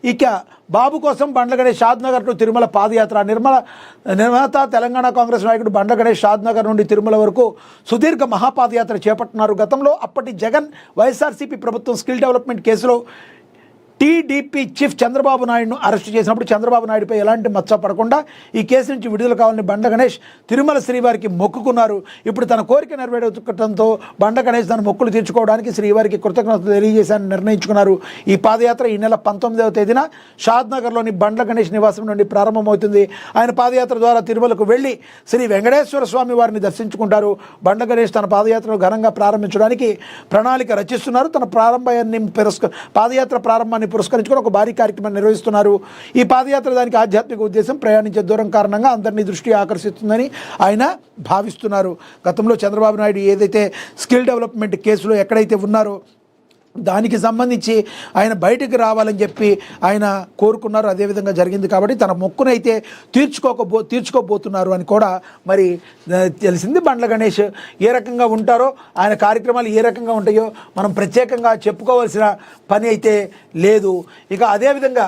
ఇక బాబు కోసం బండ్ల గణేష్ షాద్నగర్ టు తిరుమల పాదయాత్ర. నిర్మాత తెలంగాణ కాంగ్రెస్ నాయకుడు బండ్ల గణేష్ షాద్నగర్ నుండి తిరుమల వరకు సుదీర్ఘ మహాపాదయాత్ర చేపడుతున్నారు. గతంలో అప్పటి జగన్ వైఎస్ఆర్సీపీ ప్రభుత్వం స్కిల్ డెవలప్మెంట్ కేసులో టీడీపీ చీఫ్ చంద్రబాబు నాయుడును అరెస్టు చేసినప్పుడు చంద్రబాబు నాయుడుపై ఎలాంటి మచ్చ పడకుండా ఈ కేసు నుంచి విడుదల కావాలని బండ్ల గణేష్ తిరుమల శ్రీవారికి మొక్కుకున్నారు. ఇప్పుడు తన కోరిక నెరవేర్చడంతో బండ్ల గణేష్ తన మొక్కులు తీర్చుకోవడానికి శ్రీవారికి కృతజ్ఞతలు తెలియజేశారని నిర్ణయించుకున్నారు. ఈ పాదయాత్ర ఈ నెల 19వ తేదీన షాద్నగర్లోని బండ్ల గణేష్ నివాసం నుండి ప్రారంభమవుతుంది. ఆయన పాదయాత్ర ద్వారా తిరుమలకు వెళ్లి శ్రీ వెంకటేశ్వర స్వామి వారిని దర్శించుకుంటారు. బండ్ల గణేష్ తన పాదయాత్రను ఘనంగా ప్రారంభించడానికి ప్రణాళిక రచిస్తున్నారు. తన పాదయాత్ర ప్రారంభాన్ని పురస్కరించుకొని ఒక భారీ కార్యక్రమాన్ని నిర్వహిస్తున్నారు. ఈ పాదయాత్ర దానికి ఆధ్యాత్మిక ఉద్దేశం ప్రయాణించే దూరం కారణంగా అందరినీ దృష్టి ఆకర్షిస్తుందని ఆయన భావిస్తున్నారు. గతంలో చంద్రబాబు నాయుడు ఏదైతే స్కిల్ డెవలప్మెంట్ కేసులో ఎక్కడైతే ఉన్నారో దానికి సంబంధించి ఆయన బయటికి రావాలని చెప్పి ఆయన కోరుకున్నారు. అదేవిధంగా జరిగింది కాబట్టి తన మొక్కునైతే తీర్చుకోబోతున్నారు అని కూడా మరి తెలిసింది. బండ్ల గణేష్ ఏ రకంగా ఉంటారో, ఆయన కార్యక్రమాలు ఏ రకంగా ఉంటాయో మనం ప్రత్యేకంగా చెప్పుకోవాల్సిన పని అయితే లేదు. ఇక అదేవిధంగా